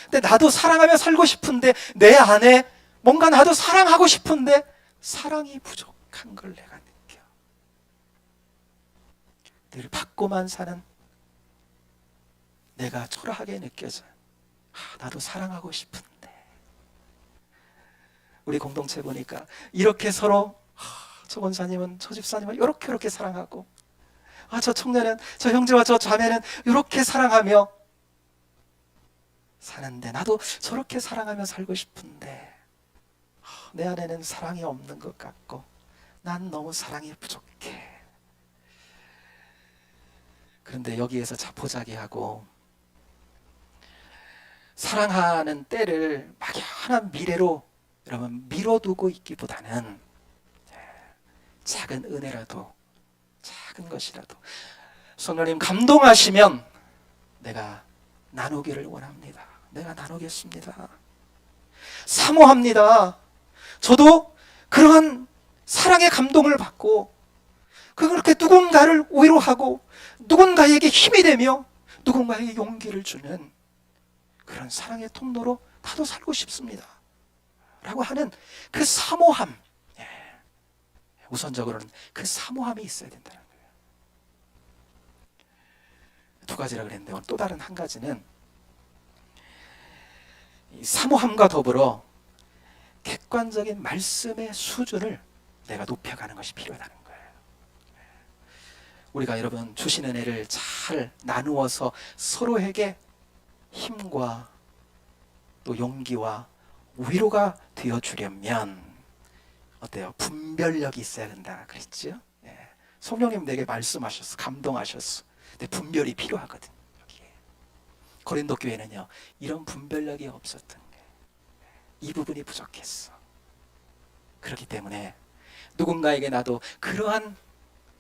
근데 나도 사랑하며 살고 싶은데 내 안에 뭔가 나도 사랑하고 싶은데 사랑이 부족한 걸 내가 느껴. 늘 받고만 사는 내가 초라하게 느껴져. 나도 사랑하고 싶은데. 우리 공동체 보니까 이렇게 서로, 저 권사님은 저 집사님은 이렇게 사랑하고, 저 청년은 저 형제와 저 자매는 이렇게 사랑하며 사는데 나도 저렇게 사랑하며 살고 싶은데 내 안에는 사랑이 없는 것 같고 난 너무 사랑이 부족해. 그런데 여기에서 자포자기하고 사랑하는 때를 막연한 미래로 여러분 미뤄두고 있기보다는 작은 은혜라도, 작은 것이라도 성령님 감동하시면 내가 나누기를 원합니다. 내가 나누겠습니다. 사모합니다. 저도 그러한 사랑의 감동을 받고 그렇게 누군가를 위로하고 누군가에게 힘이 되며 누군가에게 용기를 주는 그런 사랑의 통로로 나도 살고 싶습니다 라고 하는 그 사모함, 우선적으로는 그 사모함이 있어야 된다는 거예요. 두 가지라 그랬는데 오늘 또 다른 한 가지는 이 사모함과 더불어 객관적인 말씀의 수준을 내가 높여가는 것이 필요하다는 거예요. 우리가 여러분 주신 은혜를 잘 나누어서 서로에게 힘과 또 용기와 위로가 되어주려면 어때요? 분별력이 있어야 된다 그랬죠? 예. 성령님 내게 말씀하셨어, 감동하셨어. 근데 분별이 필요하거든. 여기에 고린도 교회는요 이런 분별력이 없었던 거예요. 이 부분이 부족했어. 그렇기 때문에 누군가에게 나도 그러한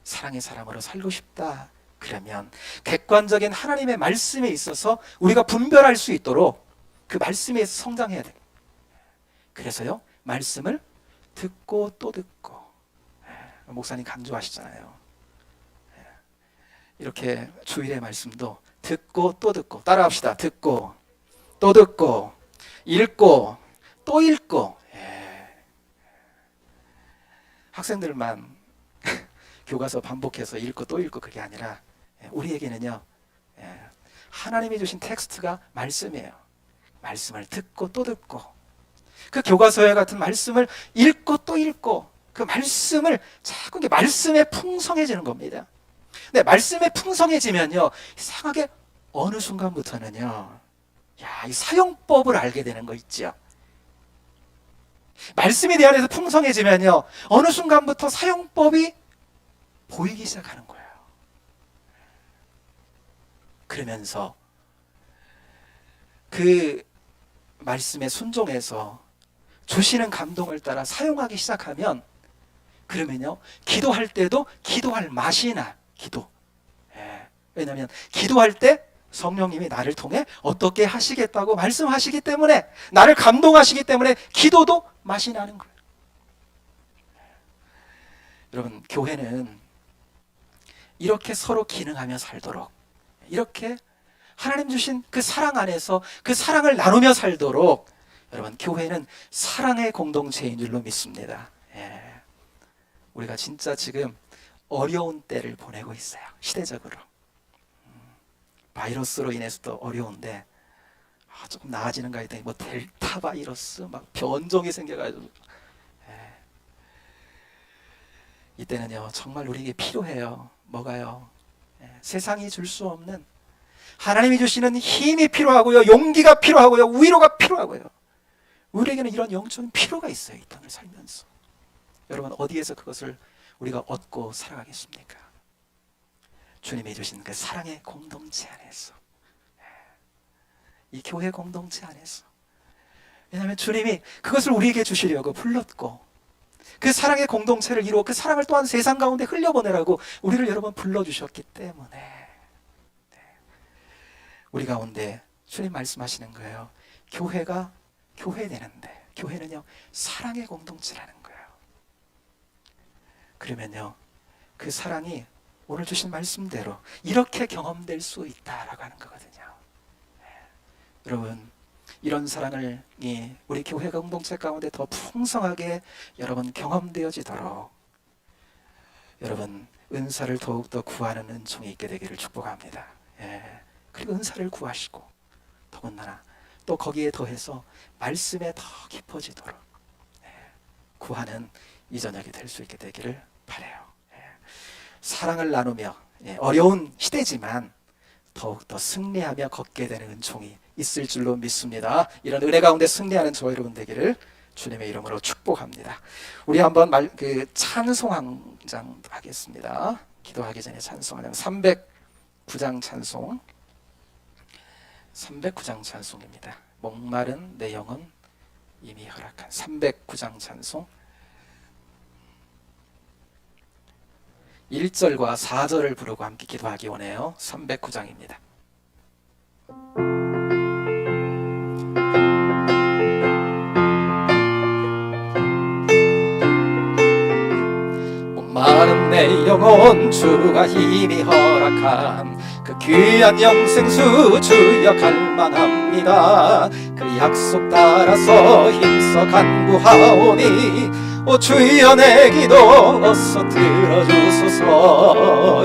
사랑의 사람으로 살고 싶다 그러면 객관적인 하나님의 말씀에 있어서 우리가 분별할 수 있도록 그 말씀에 성장해야 돼. 그래서요 말씀을 듣고 또 듣고, 목사님 강조하시잖아요. 이렇게 주일의 말씀도 듣고 또 듣고, 따라합시다. 듣고 또 듣고, 읽고 또 읽고. 학생들만 교과서 반복해서 읽고 또 읽고 그게 아니라 우리에게는요 하나님이 주신 텍스트가 말씀이에요. 말씀을 듣고 또 듣고, 그 교과서에 같은 말씀을 읽고 또 읽고, 그 말씀을 자꾸 이게 말씀에 풍성해지는 겁니다. 근데 말씀에 풍성해지면요 이상하게 어느 순간부터는요 이 사용법을 알게 되는 거 있죠. 말씀에 대해서 풍성해지면요 어느 순간부터 사용법이 보이기 시작하는 거예요. 그러면서 그 말씀에 순종해서 주시는 감동을 따라 사용하기 시작하면, 그러면요 기도할 때도 기도할 맛이 나. 기도. 왜냐하면 기도할 때 성령님이 나를 통해 어떻게 하시겠다고 말씀하시기 때문에, 나를 감동하시기 때문에 기도도 맛이 나는 거예요. 여러분, 교회는 이렇게 서로 기능하며 살도록, 이렇게 하나님 주신 그 사랑 안에서 그 사랑을 나누며 살도록, 여러분 교회는 사랑의 공동체인 줄로 믿습니다. 우리가 진짜 지금 어려운 때를 보내고 있어요. 시대적으로 바이러스로 인해서도 어려운데 조금 나아지는가 했더니 뭐 델타 바이러스 막 변종이 생겨가지고, 이때는요 정말 우리에게 필요해요. 뭐가요? 세상이 줄 수 없는 하나님이 주시는 힘이 필요하고요, 용기가 필요하고요, 위로가 필요하고요. 우리에게는 이런 영적인 필요가 있어요. 이 땅을 살면서. 여러분, 어디에서 그것을 우리가 얻고 살아가겠습니까? 주님이 주신 그 사랑의 공동체 안에서, 이 교회 공동체 안에서. 왜냐하면 주님이 그것을 우리에게 주시려고 불렀고, 그 사랑의 공동체를 이루어 그 사랑을 또한 세상 가운데 흘려보내라고 우리를 여러 번 불러주셨기 때문에, 우리 가운데 주님 말씀하시는 거예요. 교회가 교회 되는데, 교회는요 사랑의 공동체라는 거예요. 그러면요 그 사랑이 오늘 주신 말씀대로 이렇게 경험될 수 있다라고 하는 거거든요. 여러분, 이런 사랑을 우리 교회 공동체 가운데 더 풍성하게 여러분 경험되어지도록, 여러분 은사를 더욱더 구하는 은총이 있게 되기를 축복합니다. 그리고 은사를 구하시고, 더군다나 또 거기에 더해서 말씀에 더 깊어지도록 구하는 이 저녁이 될 수 있게 되기를 바라요. 사랑을 나누며, 어려운 시대지만 더욱더 승리하며 걷게 되는 은총이 있을 줄로 믿습니다. 이런 은혜 가운데 승리하는 저와 여러분 되기를 주님의 이름으로 축복합니다. 우리 한번 찬송 한 장 하겠습니다. 기도하기 전에 찬송하는 309장 찬송, 309장 찬송입니다. 목마른 내 영혼 이미 허락한 309장 찬송 1절과 4절을 부르고 함께 기도하기 원해요. 309장입니다. 목마른 내 영혼 주가 힘이 허락한 그 귀한 영생수 주여 갈망합니다. 그 약속 따라서 힘써 간구하오니 오 주여 내 기도 어서 들어주소서.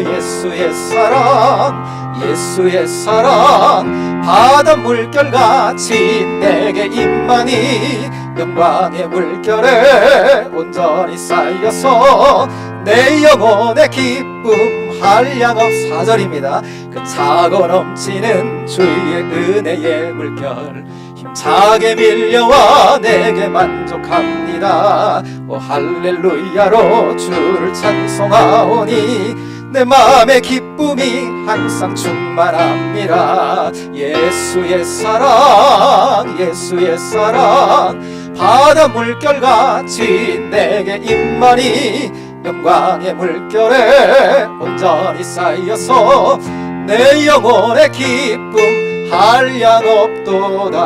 예수의 사랑 예수의 사랑 바닷물 결같이 내게 임하니 영광의 물결에 온전히 쌓여서 내 영혼의 기쁨 한량없. 4절입니다. 그 차고 넘치는 주의 은혜의 물결 힘차게 밀려와 내게 만족합니다. 오 할렐루야로 주를 찬송하오니 내 마음의 기쁨이 항상 충만합니다. 예수의 사랑 예수의 사랑 바다 물결같이 내게 임하니 영광의 물결에 온전히 쌓여서 내 영혼의 기쁨 한량없도다.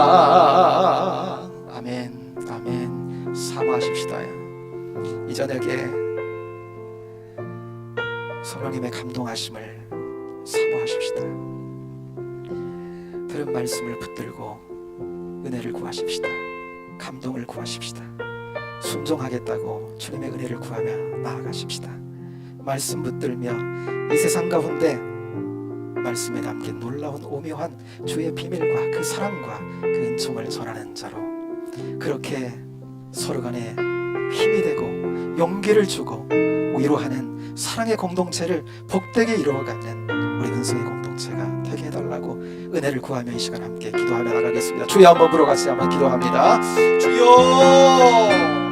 아멘 아멘. 사모하십시다. 이 저녁에 성령님의 감동하심을 사모하십시다. 들은 말씀을 붙들고 은혜를 구하십시다. 감동을 구하십시다. 순종하겠다고 주님의 은혜를 구하며 나아가십시다. 말씀 붙들며 이 세상 가운데 말씀에 담긴 놀라운 오묘한 주의 비밀과 그 사랑과 그 은총을 전하는 자로 그렇게 서로 간에 힘이 되고 용기를 주고 위로하는 사랑의 공동체를 복되게 이루어가는 우리 은성의 공동체가 되게 해달라고 은혜를 구하며 이 시간 함께 기도하며 나가겠습니다. 주여 한번 부르고 같이 한번 기도합니다. 주여